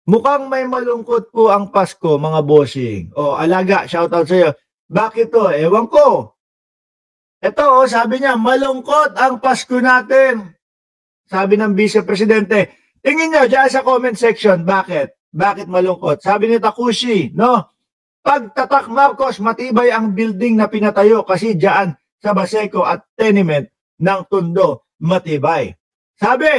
Mukhang may malungkot po ang Pasko, mga bossing. O, Alaga, shoutout sa'yo. Bakit to? Ewan ko. Ito, sabi niya, malungkot ang Pasko natin. Sabi ng Vice Presidente. Tingin nyo dyan sa comment section, bakit? Bakit malungkot? Sabi ni Takushi, no? Pagtatak Marcos, matibay ang building na pinatayo kasi dyan sa Baseco at tenement ng Tondo, matibay. Sabi,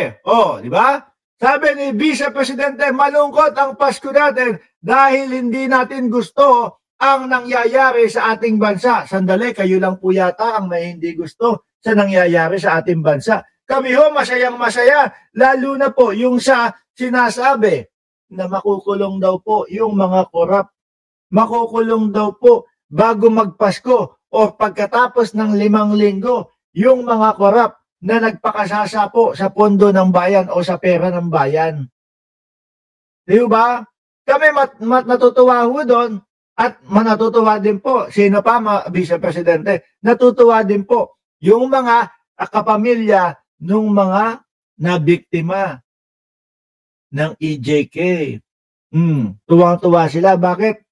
di ba? Sabi ni Vice Presidente, malungkot ang Pasko natin dahil hindi natin gusto ang nangyayari sa ating bansa. Sandali, kayo lang po yata ang may hindi gusto sa nangyayari sa ating bansa. Kami masayang masaya, lalo na po yung sa sinasabi na makukulong daw po yung mga korap. Makukulong daw po bago magpasko o pagkatapos ng 5 linggo yung mga korap na nagpakasasa po sa pondo ng bayan o sa pera ng bayan. Di ba? Kami natutuwa ho doon at manatutuwa din po. Sino pa, Vice Presidente? Natutuwa din po yung mga kapamilya ng mga nabiktima ng EJK. Tuwang-tuwa sila. Bakit?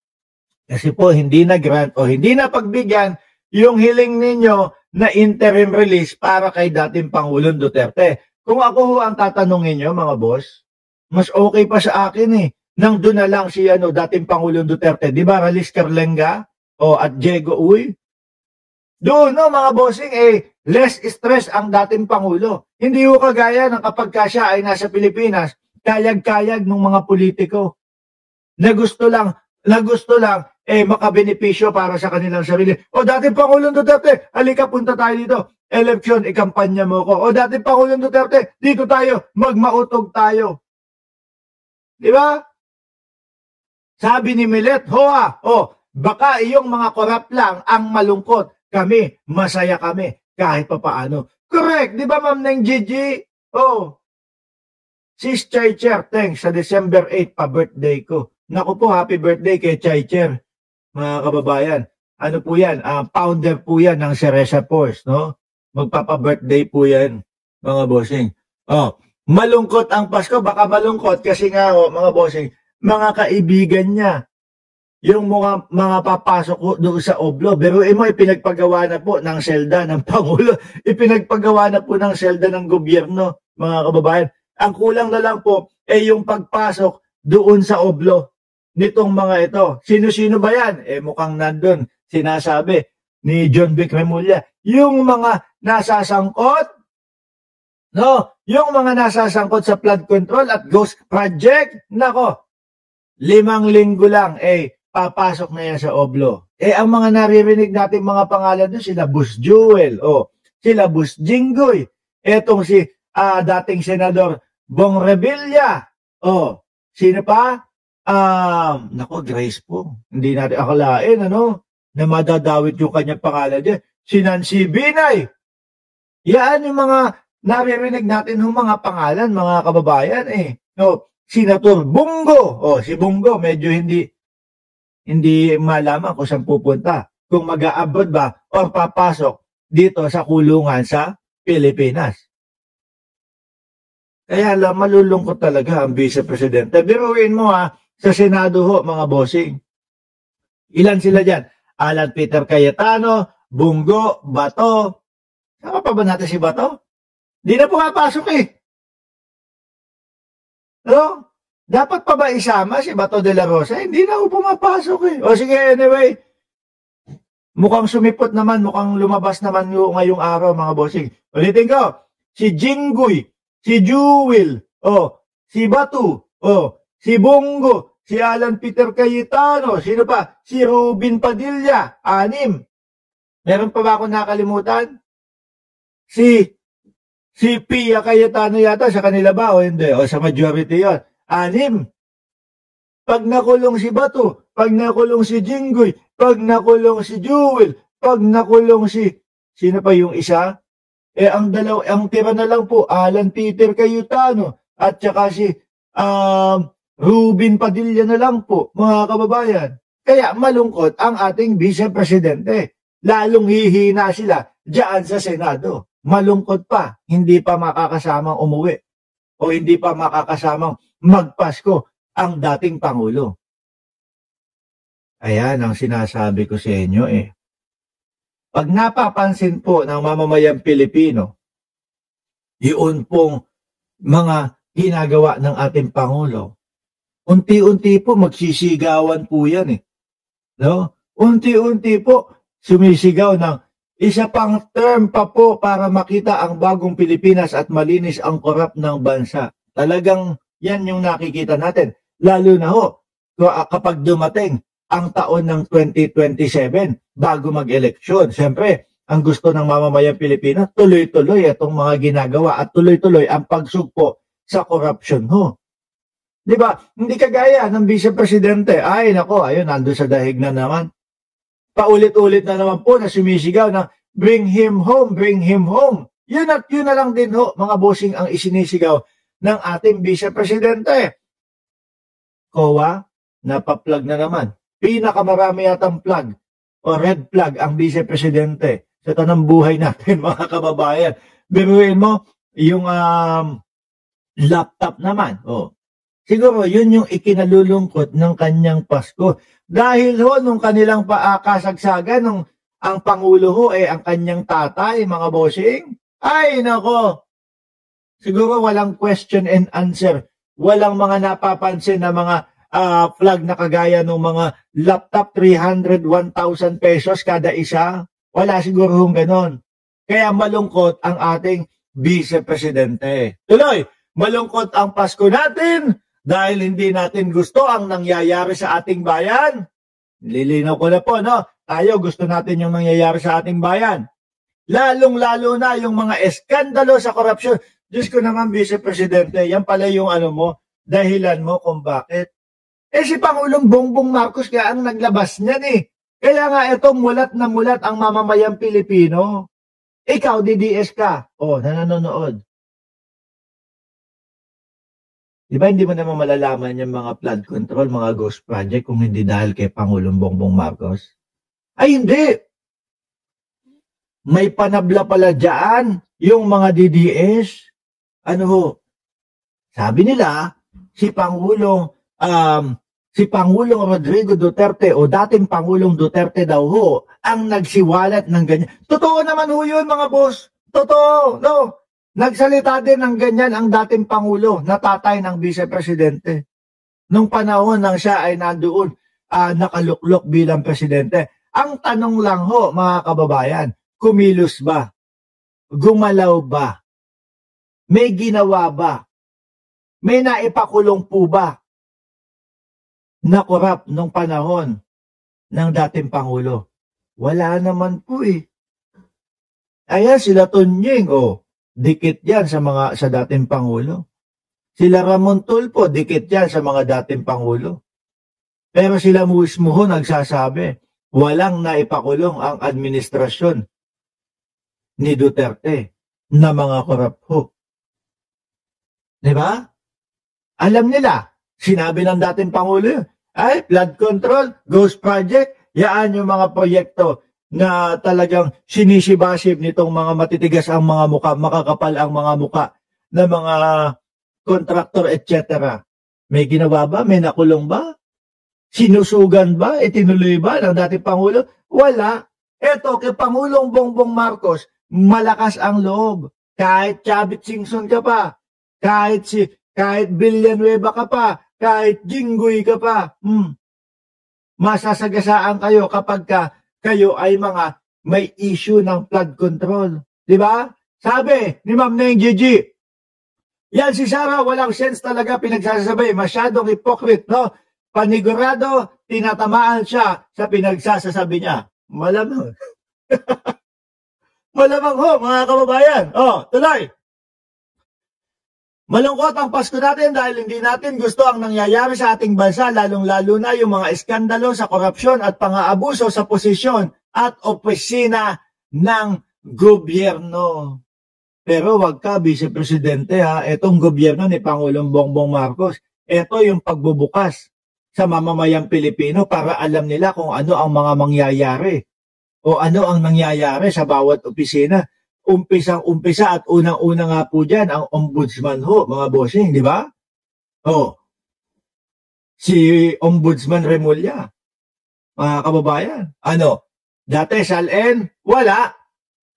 Kasi po hindi na grant o hindi na pagbigyan yung hiling ninyo na interim release para kay dating Pangulong Duterte. Kung ako ho ang tatanungin nyo, mga boss, mas okay pa sa akin nang doon na lang si dating Pangulong Duterte. Di ba, Ralis Carlenga at Diego Uy? Doon, mga bossing, less stress ang dating Pangulo. Hindi ho kagaya ng kapag siya ay nasa Pilipinas, kayag-kayag ng mga politiko na gusto lang makabenepisyo para sa kanilang sarili. O dating Pangulong Duterte, halika punta tayo dito. Eleksyon, ikampanya mo ko. O dating Pangulong Duterte, dito tayo, magmautog tayo. Di ba? Sabi ni Milet, baka iyong mga korap lang ang malungkot. Kami, masaya kami, kahit pa paano. Correct, di ba, Ma'am Neng Gigi? Sis Chai-Cher, thanks, sa December 8 pa birthday ko. Naku po, happy birthday kay Chai-Cher, mga kababayan. Ano po yan? Founder po yan ng Cereza Force, no? Magpapa-birthday po yan, mga bossing. Malungkot ang Pasko, baka malungkot kasi nga, mga bossing, mga kaibigan niya, yung mga papasok doon sa Oblo, pero ipinagpagawa na po ng selda ng Pangulo, ipinagpagawa na po ng selda ng gobyerno, mga kababayan. Ang kulang na lang po yung pagpasok doon sa Oblo nitong mga ito. Sino-sino ba yan? Mukhang nandun, sinasabi ni John Vic Remulla. Yung mga nasasangkot, yung mga nasasangkot sa flood control at ghost project, 5 linggo lang, papasok na yan sa Oblo. Ang mga naririnig natin mga pangalan doon, sila Bus Jewel, sila Bus Jinggoy, etong si dating Senador Bong Revilla, sino pa? Grace po. Hindi natin akalain, na madadawit yung kanyang pangalan dyan. Si Nancy Binay. Yan yung mga naririnig natin yung mga pangalan, mga kababayan, Senator Bungo. Si Bungo, medyo hindi malaman kung saan pupunta. Kung mag-a-abroad ba o papasok dito sa kulungan sa Pilipinas. Kaya malulungkot talaga ang Vice Presidente. Biruin mo sa Senado mga bossing. Ilan sila dyan? Alan Peter Cayetano, Bungo, Bato. Sama pa ba natin si Bato? Di na pumapasok Dapat pa ba isama si Bato de la Rosa? Hindi na pumapasok O sige, anyway. Mukhang sumipot naman, mukhang lumabas naman ngayong araw, mga bossing. Ulitin ko, si Jinggoy, si Jewel, si Batu, si Bongo, si Alan Peter Cayetano, sino pa? Si Rubin Padilla, 6. Meron pa ba akong nakalimutan? Si Pia Cayetano yata, sa kanila ba o hindi? O sa majority yon. 6. Pag nakulong si Batu, pag nakulong si Jinggoy, pag nakulong si Jewel, pag nakulong sino pa yung isa? Ang tira na lang po, Alan Peter Cayetano, at saka si Rubin Padilla na lang po, mga kababayan. Kaya malungkot ang ating Vice Presidente. Lalong hihina sila diyan sa Senado. Malungkot pa, hindi pa makakasamang umuwi o hindi pa makakasamang magpasko ang dating Pangulo. Ayan ang sinasabi ko sa inyo eh. Pag napapansin po ng mamamayang Pilipino, yun pong mga ginagawa ng ating Pangulo, unti-unti po magsisigawan po yan eh. No? Unti-unti po sumisigaw ng isa pang term pa po para makita ang bagong Pilipinas at malinis ang korap ng bansa. Talagang yan yung nakikita natin. Lalo na ho, kapag dumating ang taon ng 2027 bago mag-eleksyon. Siyempre, ang gusto ng mamamayang Pilipino, tuloy-tuloy itong mga ginagawa at tuloy-tuloy ang pagsugpo sa korupsyon ho. Di ba? Hindi kagaya ng Vice Presidente. Ay, nako, ayun, nandun sa dahig na naman. Paulit-ulit na naman po na sumisigaw na bring him home, bring him home. Yun at yun na lang din ho, mga bossing, ang isinisigaw ng ating Vice Presidente. COA, napaplug na naman. Pinakamarami yatang plug o red flag ang Vice Presidente sa tanang buhay natin, mga kababayan. Biruin mo, yung laptop naman. Oh. Siguro, yun yung ikinalulungkot ng kanyang Pasko. Dahil ho, nung kanilang kasagsagan, nung ang Pangulo ho, ang kanyang tatay, mga bossing, ay nako, siguro walang question and answer. Walang mga napapansin na mga flag na kagaya ng mga laptop 300, 1,000 pesos kada isa. Wala siguro hong ganon. Kaya malungkot ang ating Vice Presidente. Tuloy, malungkot ang Pasko natin dahil hindi natin gusto ang nangyayari sa ating bayan. Lilinaw ko na po, no? Tayo gusto natin yung nangyayari sa ating bayan. Lalong-lalo na yung mga eskandalo sa korupsyon. Diyos ko naman, Vice Presidente, yan pala yung dahilan mo kung bakit. Si Pangulong Bongbong Marcos kaya ang naglabas niyan eh. Kaya nga ito mulat na mulat ang mamamayang Pilipino. Ikaw, DDS ka. Nanonood. Diba hindi mo naman malalaman yung mga flood control, mga ghost project kung hindi dahil kay Pangulong Bongbong Marcos? Ay hindi. May panabla pala dyan yung mga DDS. Sabi nila, si Pangulong Rodrigo Duterte o dating Pangulong Duterte daw ho ang nagsiwalat ng ganyan. Totoo naman ho yun, mga boss. Totoo, no? Nagsalita din ng ganyan ang dating Pangulo na tatay ng Vice Presidente. Nung panahon nang siya ay nandoon, nakaluklok bilang Presidente. Ang tanong lang ho, mga kababayan, kumilos ba? Gumalaw ba? May ginawa ba? May naipakulong po ba na korap nung panahon ng dating Pangulo? Wala naman po eh. Ayan sila Tunying, dikit yan sa dating Pangulo. Sila Ramon Tulfo, dikit yan sa mga dating Pangulo. Pero sila mismo ho nagsasabi, walang naipakulong ang administrasyon ni Duterte na mga korap ho. Diba? Alam nila, sinabi ng dating Pangulo, ay flood control, ghost project, yaan yung mga proyekto na talagang sinisibasib nitong mga matitigas ang mga muka, makakapal ang mga muka ng mga kontraktor, etc. May ginawa ba? May nakulong ba? Sinusugan ba? Itinuloy ba ng dating Pangulo? Wala. Eto, kay Pangulong Bongbong Marcos, malakas ang loob. Kahit Chavit Singson ka pa, kahit Villanueva ka pa, kahit Jinggoy ka pa, masasagasaan kayo kapag kayo ay mga may issue ng flood control. Diba? Sabi ni Ma'am Neng Gigi, yan si Sara, walang sense talaga pinagsasabay. Masyadong hypocrite, no? Panigurado, tinatamaan siya sa pinagsasasabi niya. Malamang. Malamang ho, mga kababayan. Tuloy. Malungkot ang Pasko natin dahil hindi natin gusto ang nangyayari sa ating bansa, lalong-lalo na yung mga iskandalo sa korupsyon at pang-aabuso sa posisyon at opisina ng gobyerno. Pero wag ka, Vice Presidente, itong gobyerno ni Pangulong Bongbong Marcos, ito yung pagbubukas sa mamamayang Pilipino para alam nila kung ano ang mga mangyayari o ano ang nangyayari sa bawat opisina. Umpisang-umpisa at unang-una nga po dyan ang ombudsman ho, mga bossing, di ba? si Ombudsman Remulla. Mga kababayan, ano? Dati SALN, wala.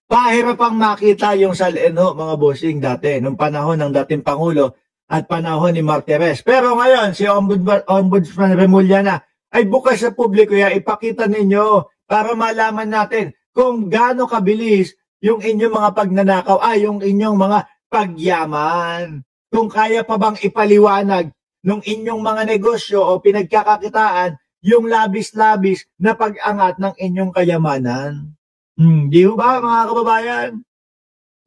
Pahirapang makita yung SALN ho, mga bossing, dati. Nung panahon ng dating Pangulo at panahon ni Martires. Pero ngayon, si Ombudsman Remulla na, ay bukas sa publiko, ipakita ninyo para malaman natin kung gaano kabilis yung inyong mga pagnanakaw, yung inyong mga pagyaman. Kung kaya pa bang ipaliwanag ng inyong mga negosyo o pinagkakakitaan yung labis-labis na pag-angat ng inyong kayamanan. Di ba mga kababayan?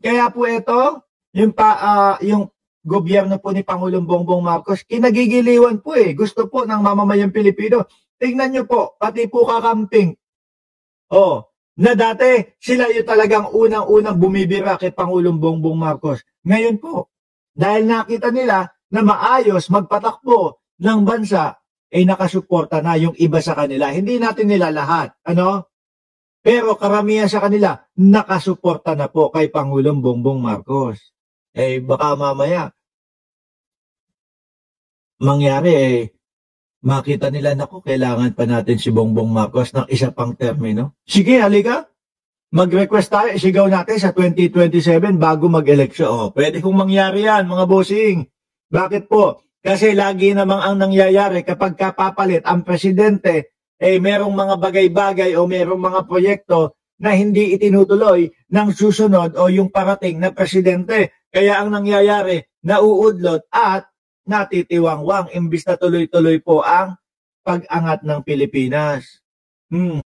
Kaya po ito, yung gobyerno po ni Pangulong Bongbong Marcos, kinagigiliwan po Gusto po ng mamamayang Pilipino. Tingnan nyo po, pati po kakamping. Na dati, sila yung talagang unang-unang bumibira kay Pangulong Bongbong Marcos. Ngayon po, dahil nakita nila na maayos magpatakbo ng bansa, nakasuporta na yung iba sa kanila. Hindi natin nila lahat, Pero karamihan sa kanila, nakasuporta na po kay Pangulong Bongbong Marcos. Baka mamaya, mangyari, makita nila, naku, kailangan pa natin si Bongbong Marcos ng isa pang termino. Sige, halika. Mag-request tayo, isigaw natin sa 2027 bago mag-eleksyon. Pwede kong mangyari yan, mga bossing. Bakit po? Kasi lagi namang ang nangyayari kapag kapapalit ang presidente, merong mga bagay-bagay o merong mga proyekto na hindi itinutuloy ng susunod o yung parating na presidente. Kaya ang nangyayari, nauudlot at natitiwangwang imbis na tuloy-tuloy po ang pag-angat ng Pilipinas.